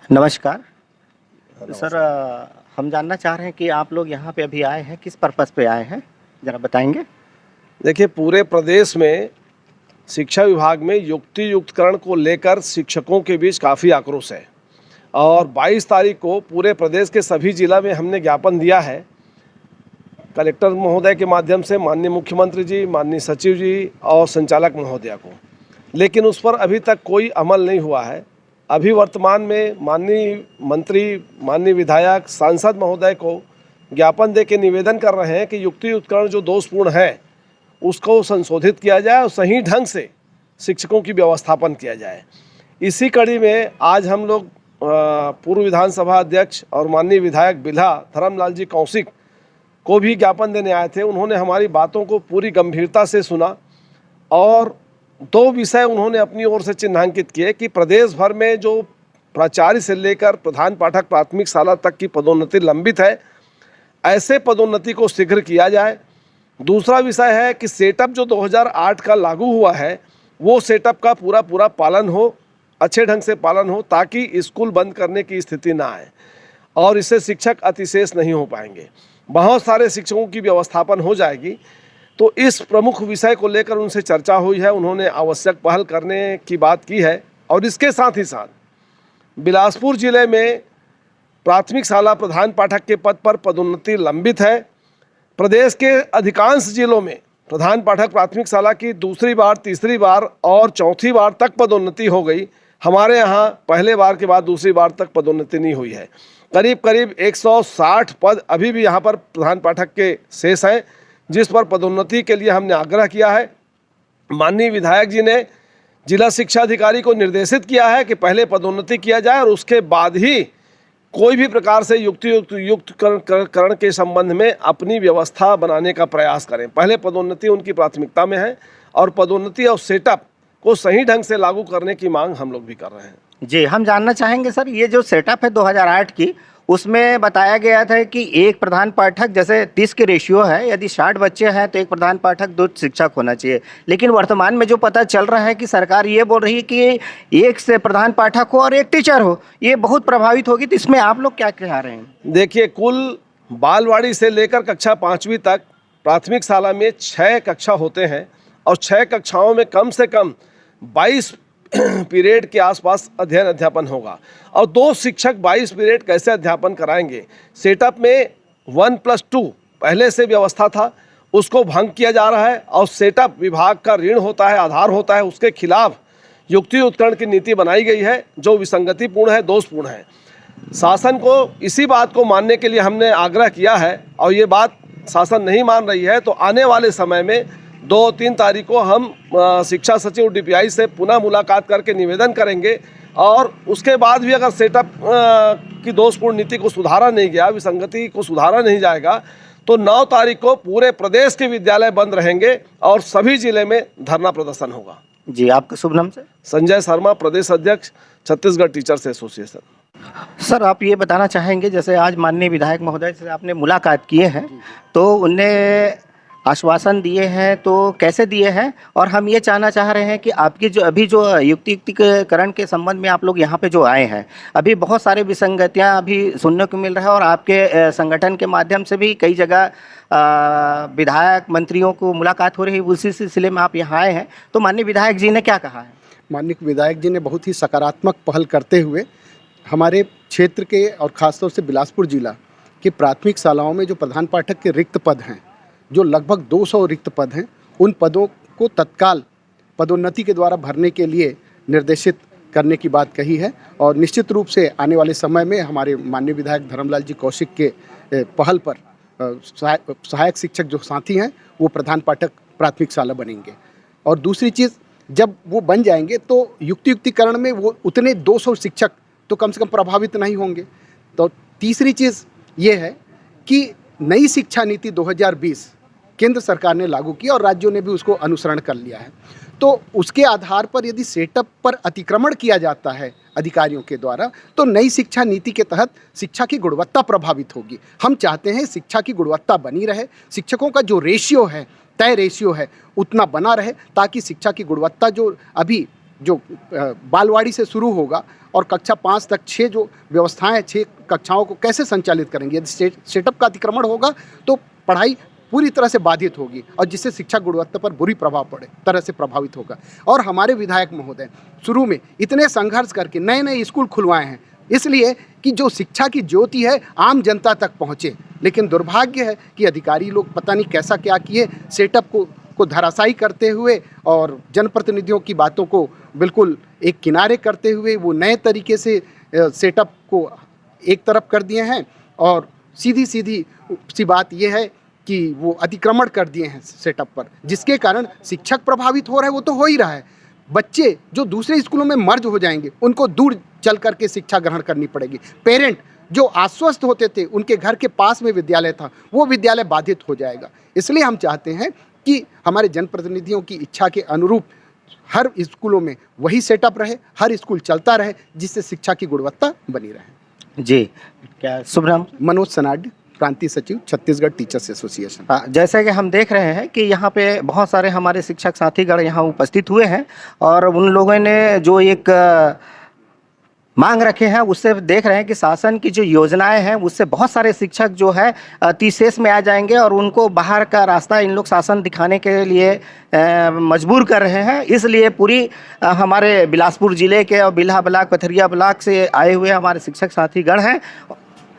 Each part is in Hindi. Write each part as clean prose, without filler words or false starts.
नमस्कार सर। हम जानना चाह रहे हैं कि आप लोग यहाँ पे अभी आए हैं, किस पर्पस पे आए हैं, ज़रा बताएंगे। देखिए, पूरे प्रदेश में शिक्षा विभाग में युक्तियुक्तकरण को लेकर शिक्षकों के बीच काफ़ी आक्रोश है और 22 तारीख को पूरे प्रदेश के सभी जिला में हमने ज्ञापन दिया है कलेक्टर महोदय के माध्यम से, माननीय मुख्यमंत्री जी, माननीय सचिव जी और संचालक महोदया को, लेकिन उस पर अभी तक कोई अमल नहीं हुआ है। अभी वर्तमान में माननीय मंत्री, माननीय विधायक, सांसद महोदय को ज्ञापन दे के निवेदन कर रहे हैं कि युक्तियुक्तकरण जो दोषपूर्ण है उसको संशोधित किया जाए और सही ढंग से शिक्षकों की व्यवस्थापन किया जाए। इसी कड़ी में आज हम लोग पूर्व विधानसभा अध्यक्ष और माननीय विधायक बिल्हा धर्मलाल जी कौशिक को भी ज्ञापन देने आए थे। उन्होंने हमारी बातों को पूरी गंभीरता से सुना और 2 विषय उन्होंने अपनी ओर से चिन्हांकित किए कि प्रदेश भर में जो प्राचार्य से लेकर प्रधान पाठक प्राथमिक शाला तक की पदोन्नति लंबित है, ऐसे पदोन्नति को शीघ्र किया जाए। दूसरा विषय है कि सेटअप जो 2008 का लागू हुआ है वो सेटअप का पूरा पालन हो, अच्छे ढंग से पालन हो, ताकि स्कूल बंद करने की स्थिति ना आए और इससे शिक्षक अतिशेष नहीं हो पाएंगे। बहुत सारे शिक्षकों की व्यवस्थापन हो जाएगी। तो इस प्रमुख विषय को लेकर उनसे चर्चा हुई है, उन्होंने आवश्यक पहल करने की बात की है। और इसके साथ ही साथ बिलासपुर जिले में प्राथमिक शाला प्रधान पाठक के पद पर पदोन्नति लंबित है। प्रदेश के अधिकांश जिलों में प्रधान पाठक प्राथमिक शाला की दूसरी बार, तीसरी बार और चौथी बार तक पदोन्नति हो गई। हमारे यहाँ पहले बार के बाद दूसरी बार तक पदोन्नति नहीं हुई है। करीब 160 पद अभी भी यहाँ पर प्रधान पाठक के शेष हैं, जिस पर पदोन्नति के लिए हमने आग्रह किया है। माननीय विधायक जी ने जिला शिक्षा अधिकारी को निर्देशित किया है कि पहले पदोन्नति किया जाए और उसके बाद ही कोई भी प्रकार से युक्तियुक्तकरण के संबंध में अपनी व्यवस्था बनाने का प्रयास करें। पहले पदोन्नति उनकी प्राथमिकता में है और पदोन्नति और सेटअप को सही ढंग से लागू करने की मांग हम लोग भी कर रहे हैं। जी, हम जानना चाहेंगे सर, ये जो सेटअप है 2008 की, उसमें बताया गया था कि एक प्रधान पाठक, जैसे 30 की रेशियो है, यदि 60 बच्चे हैं तो एक प्रधान पाठक 2 शिक्षक होना चाहिए। लेकिन वर्तमान में जो पता चल रहा है कि सरकार ये बोल रही है कि एक से प्रधान पाठक हो और एक टीचर हो, ये बहुत प्रभावित होगी। तो इसमें आप लोग क्या कह रहे हैं? देखिए, कुल बालवाड़ी से लेकर कक्षा 5वीं तक प्राथमिक शाला में 6 कक्षा होते हैं और 6 कक्षाओं में कम से कम 22 पीरियड के आसपास अध्ययन अध्यापन होगा और 2 शिक्षक 22 पीरियड कैसे अध्यापन कराएंगे। सेटअप में 1+2 पहले से व्यवस्था था, उसको भंग किया जा रहा है और सेटअप विभाग का ऋण होता है, आधार होता है, उसके खिलाफ युक्तियुक्तकरण की नीति बनाई गई है जो विसंगतिपूर्ण है, दोषपूर्ण है। शासन को इसी बात को मानने के लिए हमने आग्रह किया है और ये बात शासन नहीं मान रही है तो आने वाले समय में 2-3 तारीख को हम शिक्षा सचिव DPI से पुनः मुलाकात करके निवेदन करेंगे और उसके बाद भी अगर सेटअप की दोषपूर्ण नीति को सुधारा नहीं गया, विसंगति को सुधारा नहीं जाएगा, तो 9 तारीख को पूरे प्रदेश के विद्यालय बंद रहेंगे और सभी जिले में धरना प्रदर्शन होगा। जी, आपका शुभ नाम सर? संजय शर्मा, प्रदेश अध्यक्ष, छत्तीसगढ़ टीचर्स एसोसिएशन। सर, आप ये बताना चाहेंगे, जैसे आज माननीय विधायक महोदय से आपने मुलाकात किए हैं तो उनने आश्वासन दिए हैं, तो कैसे दिए हैं? और हम ये जानना चाह रहे हैं कि आपकी जो अभी जो युक्तियुक्तकरण के संबंध में आप लोग यहाँ पे जो आए हैं, अभी बहुत सारे विसंगतियाँ अभी सुनने को मिल रहा है और आपके संगठन के माध्यम से भी कई जगह विधायक मंत्रियों को मुलाकात हो रही है, उसी सिलसिले में आप यहाँ आए हैं। तो माननीय विधायक जी ने क्या कहा है? माननीय विधायक जी ने बहुत ही सकारात्मक पहल करते हुए हमारे क्षेत्र के और ख़ासतौर से बिलासपुर जिला की प्राथमिक शालाओं में जो प्रधान पाठक के रिक्त पद हैं, जो लगभग 200 रिक्त पद हैं, उन पदों को तत्काल पदोन्नति के द्वारा भरने के लिए निर्देशित करने की बात कही है। और निश्चित रूप से आने वाले समय में हमारे माननीय विधायक धर्मलाल जी कौशिक के पहल पर सहायक शिक्षक जो साथी हैं वो प्रधान पाठक प्राथमिक शाला बनेंगे। और दूसरी चीज़, जब वो बन जाएंगे तो युक्तियुक्तिकरण में वो उतने 200 शिक्षक तो कम से कम प्रभावित नहीं होंगे। तो तीसरी चीज़ ये है कि नई शिक्षा नीति 2020 केंद्र सरकार ने लागू की और राज्यों ने भी उसको अनुसरण कर लिया है। तो उसके आधार पर यदि सेटअप पर अतिक्रमण किया जाता है अधिकारियों के द्वारा, तो नई शिक्षा नीति के तहत शिक्षा की गुणवत्ता प्रभावित होगी। हम चाहते हैं शिक्षा की गुणवत्ता बनी रहे, शिक्षकों का जो रेशियो है, तय रेशियो है, उतना बना रहे, ताकि शिक्षा की गुणवत्ता जो अभी जो बालवाड़ी से शुरू होगा और कक्षा 5 तक 6 जो व्यवस्थाएं 6 कक्षाओं को कैसे संचालित करेंगे। यदि सेटअप का अतिक्रमण होगा तो पढ़ाई पूरी तरह से बाधित होगी और जिससे शिक्षा गुणवत्ता पर बुरी तरह से प्रभावित होगा। और हमारे विधायक महोदय शुरू में इतने संघर्ष करके नए नए स्कूल खुलवाए हैं, इसलिए कि जो शिक्षा की ज्योति है आम जनता तक पहुँचे। लेकिन दुर्भाग्य है कि अधिकारी लोग पता नहीं कैसा क्या किए, सेटअप को धराशायी करते हुए और जनप्रतिनिधियों की बातों को बिल्कुल एक किनारे करते हुए वो नए तरीके से सेटअप को एक तरफ कर दिए हैं। और सीधी सी बात ये है कि वो अतिक्रमण कर दिए हैं सेटअप पर, जिसके कारण शिक्षक प्रभावित हो रहे हैं। वो तो हो ही रहा है, बच्चे जो दूसरे स्कूलों में मर्ज हो जाएंगे उनको दूर चल करके शिक्षा ग्रहण करनी पड़ेगी। पेरेंट जो आश्वस्त होते थे, उनके घर के पास में विद्यालय था, वो विद्यालय बाधित हो जाएगा। इसलिए हम चाहते हैं कि हमारे जनप्रतिनिधियों की इच्छा के अनुरूप हर स्कूलों में वही सेटअप रहे, हर स्कूल चलता रहे, जिससे शिक्षा की गुणवत्ता बनी रहे। जी, क्या शुभ नाम? मनोज सनाडी, प्रांतीय सचिव, छत्तीसगढ़ टीचर्स एसोसिएशन। जैसे कि हम देख रहे हैं कि यहाँ पे बहुत सारे हमारे शिक्षक साथीगण यहाँ उपस्थित हुए हैं और उन लोगों ने जो एक मांग रखे हैं उससे देख रहे हैं कि शासन की जो योजनाएं हैं उससे बहुत सारे शिक्षक जो है अतिशेष में आ जाएंगे और उनको बाहर का रास्ता इन लोग शासन दिखाने के लिए मजबूर कर रहे हैं। इसलिए पूरी हमारे बिलासपुर ज़िले के और बिल्हा ब्लॉक, पथरिया ब्लॉक से आए हुए हमारे शिक्षक साथीगण हैं।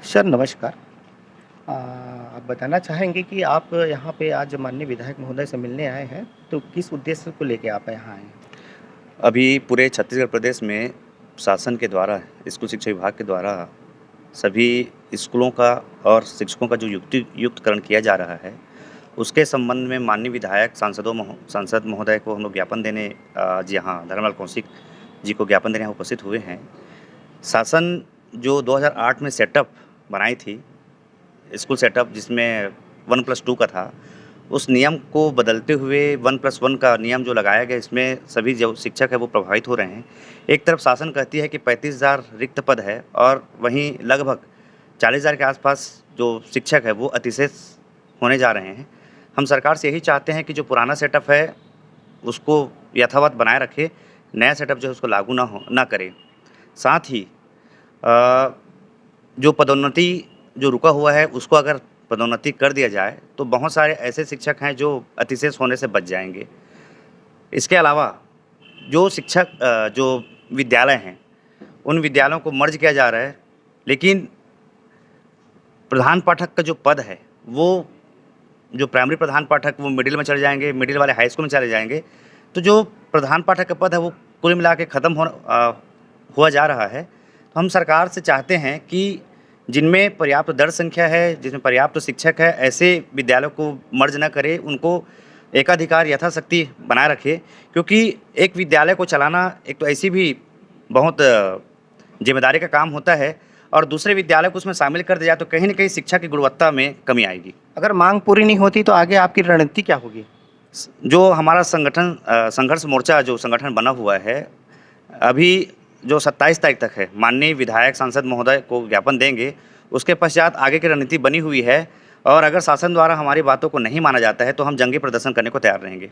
सर नमस्कार, आप बताना चाहेंगे कि आप यहाँ पे आज माननीय विधायक महोदय से मिलने आए हैं, तो किस उद्देश्य को लेके आप यहाँ आए हैं? अभी पूरे छत्तीसगढ़ प्रदेश में शासन के द्वारा, स्कूल शिक्षा विभाग के द्वारा सभी स्कूलों का और शिक्षकों का जो युक्तिकरण किया जा रहा है, उसके संबंध में माननीय विधायक सांसद महोदय को हम लोग ज्ञापन देने आज यहाँ धर्मलाल कौशिक जी को ज्ञापन देने यहाँ उपस्थित हुए हैं। शासन जो 2008 में सेटअप बनाई थी, स्कूल सेटअप जिसमें 1+2 का था, उस नियम को बदलते हुए 1+1 का नियम जो लगाया गया, इसमें सभी जो शिक्षक है वो प्रभावित हो रहे हैं। एक तरफ शासन कहती है कि 35,000 रिक्त पद है और वहीं लगभग 40,000 के आसपास जो शिक्षक है वो अतिशेष होने जा रहे हैं। हम सरकार से यही चाहते हैं कि जो पुराना सेटअप है उसको यथावत बनाए रखे, नया सेटअप जो है उसको लागू ना करे। साथ ही जो पदोन्नति जो रुका हुआ है उसको अगर पदोन्नति कर दिया जाए तो बहुत सारे ऐसे शिक्षक हैं जो अतिशेष होने से बच जाएंगे। इसके अलावा जो शिक्षक जो विद्यालय हैं उन विद्यालयों को मर्ज किया जा रहा है, लेकिन प्रधान पाठक का जो पद है वो जो प्राइमरी प्रधान पाठक वो मिडिल में चले जाएंगे, मिडिल वाले हाई स्कूल में चले जाएंगे। तो जो प्रधान पाठक का पद है वो कुल मिला के ख़त्म हुआ जा रहा है। तो हम सरकार से चाहते हैं कि जिनमें पर्याप्त दर संख्या है, जिसमें पर्याप्त शिक्षक है, ऐसे विद्यालयों को मर्ज न करे, उनको एकाधिकार यथाशक्ति बनाए रखे। क्योंकि एक विद्यालय को चलाना एक तो ऐसी भी बहुत जिम्मेदारी का काम होता है और दूसरे विद्यालय को उसमें शामिल कर दिया जाए तो कहीं न कहीं शिक्षा की गुणवत्ता में कमी आएगी। अगर मांग पूरी नहीं होती तो आगे आपकी रणनीति क्या होगी? जो हमारा संगठन संघर्ष मोर्चा जो संगठन बना हुआ है, अभी जो 27 तारीख तक है, माननीय विधायक सांसद महोदय को ज्ञापन देंगे। उसके पश्चात आगे की रणनीति बनी हुई है और अगर शासन द्वारा हमारी बातों को नहीं माना जाता है तो हम जंगी प्रदर्शन करने को तैयार रहेंगे।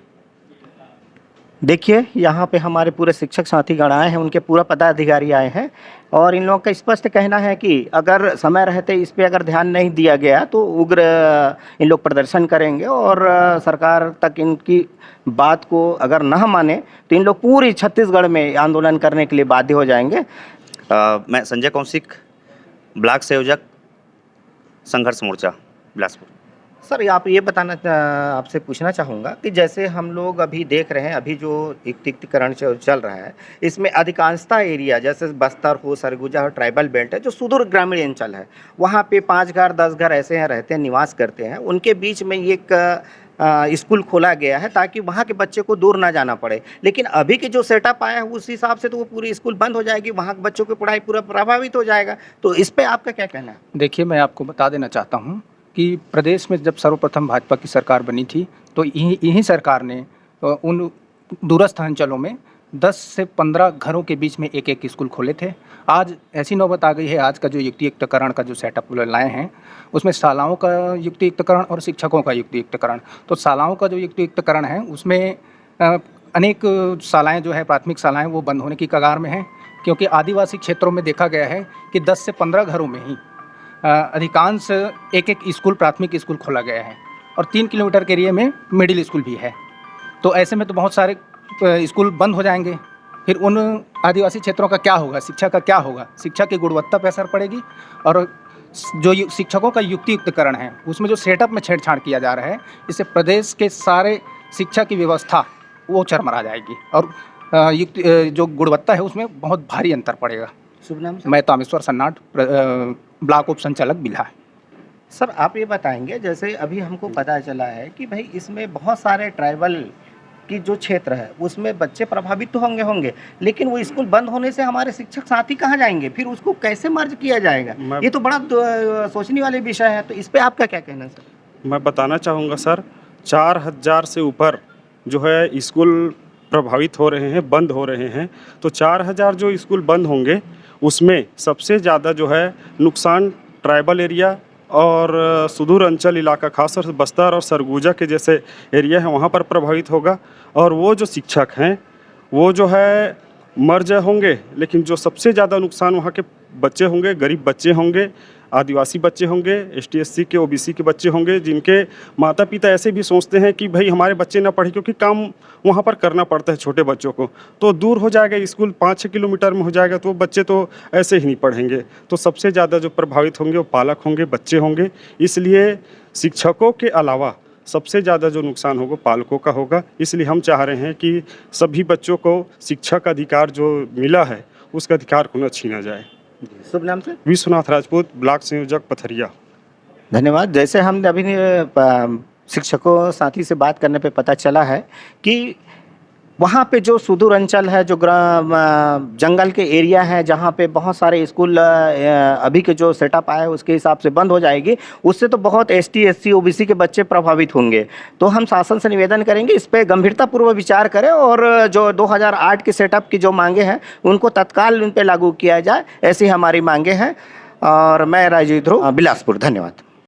देखिए यहाँ पे हमारे पूरे शिक्षक साथीगण आए हैं, उनके पूरा पदाधिकारी आए हैं और इन लोगों का स्पष्ट कहना है कि अगर समय रहते इस पे अगर ध्यान नहीं दिया गया तो उग्र इन लोग प्रदर्शन करेंगे और सरकार तक इनकी बात को अगर न माने तो इन लोग पूरी छत्तीसगढ़ में आंदोलन करने के लिए बाध्य हो जाएंगे। मैं संजय कौशिक, ब्लॉक संयोजक, संघर्ष मोर्चा, बिलासपुर। सर आप ये बताना आपसे पूछना चाहूँगा कि जैसे हम लोग अभी देख रहे हैं, अभी जो रिक्तीकरण चल रहा है इसमें अधिकांशता एरिया जैसे बस्तर हो, सरगुजा हो, ट्राइबल बेल्ट है, जो सुदूर ग्रामीण अंचल है, वहाँ पे 5 घर 10 घर ऐसे हैं रहते हैं, निवास करते हैं। उनके बीच में एक स्कूल खोला गया है ताकि वहाँ के बच्चे को दूर ना जाना पड़े। लेकिन अभी के जो सेटअप आया है उस हिसाब से तो वो पूरी स्कूल बंद हो जाएगी, वहाँ के बच्चों की पढ़ाई पूरा प्रभावित हो जाएगा। तो इस पर आपका क्या कहना है? देखिए, मैं आपको बता देना चाहता हूँ कि प्रदेश में जब सर्वप्रथम भाजपा की सरकार बनी थी तो यही सरकार ने उन दूरस्थ अंचलों में 10 से 15 घरों के बीच में एक स्कूल खोले थे। आज ऐसी नौबत आ गई है, आज का जो युक्तियुक्तकरण का जो सेटअप लाए हैं उसमें शालाओं का युक्तियुक्तकरण और शिक्षकों का युक्तियुक्तकरण। तो शालाओं का जो युक्तियुक्तकरण है उसमें अनेक शालाएं जो है प्राथमिक शालाएं वो बंद होने की कगार में हैं, क्योंकि आदिवासी क्षेत्रों में देखा गया है कि 10 से 15 घरों में ही अधिकांश एक एक स्कूल प्राथमिक स्कूल खोला गया है और 3 किलोमीटर के एरिया में मिडिल स्कूल भी है। तो ऐसे में तो बहुत सारे स्कूल बंद हो जाएंगे, फिर उन आदिवासी क्षेत्रों का क्या होगा, शिक्षा का क्या होगा, शिक्षा की गुणवत्ता पर असर पड़ेगी। और जो शिक्षकों का युक्तियुक्तकरण है उसमें जो सेटअप में छेड़छाड़ किया जा रहा है, इससे प्रदेश के सारे शिक्षा की व्यवस्था वो चरमरा जाएगी और जो गुणवत्ता है उसमें बहुत भारी अंतर पड़ेगा। शुभ नाम सर? मैं तामेश्वर सन्नाट, ब्लॉक उप संचालक बिल्हा। सर आप ये बताएंगे, जैसे अभी हमको पता चला है कि भाई इसमें बहुत सारे ट्राइबल की जो क्षेत्र है उसमें बच्चे प्रभावित तो होंगे, लेकिन वो स्कूल बंद होने से हमारे शिक्षक साथी कहाँ जाएंगे, फिर उसको कैसे मर्ज किया जाएगा? ये तो बड़ा सोचने वाले विषय है, तो इस पे आपका क्या कहना है सर? मैं बताना चाहूँगा सर, 4000 से ऊपर जो है स्कूल प्रभावित हो रहे हैं, बंद हो रहे हैं। तो 4000 जो स्कूल बंद होंगे उसमें सबसे ज़्यादा जो है नुकसान ट्राइबल एरिया और सुदूर अंचल इलाका, खासतौर से बस्तर और सरगुजा के जैसे एरिया है वहाँ पर प्रभावित होगा। और वो जो शिक्षक हैं वो जो है मर्ज होंगे, लेकिन जो सबसे ज़्यादा नुकसान वहाँ के बच्चे होंगे, गरीब बच्चे होंगे, आदिवासी बच्चे होंगे, ST SC के OBC के बच्चे होंगे, जिनके माता पिता ऐसे भी सोचते हैं कि भाई हमारे बच्चे ना पढ़े, क्योंकि काम वहाँ पर करना पड़ता है छोटे बच्चों को। तो दूर हो जाएगा स्कूल, 5-6 किलोमीटर में हो जाएगा, तो बच्चे तो ऐसे ही नहीं पढ़ेंगे। तो सबसे ज़्यादा जो प्रभावित होंगे वो पालक होंगे, बच्चे होंगे। इसलिए शिक्षकों के अलावा सबसे ज़्यादा जो नुकसान होगा पालकों का होगा। इसलिए हम चाह रहे हैं कि सभी बच्चों को शिक्षा का अधिकार जो मिला है उसका अधिकार को न छीना जाए। शुभ नाम सर? विश्वनाथ राजपूत, ब्लॉक संयोजक पथरिया। धन्यवाद। जैसे हमने अभी शिक्षकों साथी से बात करने पे पता चला है कि वहाँ पे जो सुदूर अंचल है, जो जंगल के एरिया है, जहाँ पे बहुत सारे स्कूल अभी के जो सेटअप आया है उसके हिसाब से बंद हो जाएगी, उससे तो बहुत ST SC OBC के बच्चे प्रभावित होंगे। तो हम शासन से निवेदन करेंगे इस पर गंभीरतापूर्वक विचार करें और जो 2008 के सेटअप की जो मांगे हैं उनको तत्काल उन पर लागू किया जाए, ऐसी हमारी मांगे हैं। और मैं राजीव ध्रुव, बिलासपुर। धन्यवाद।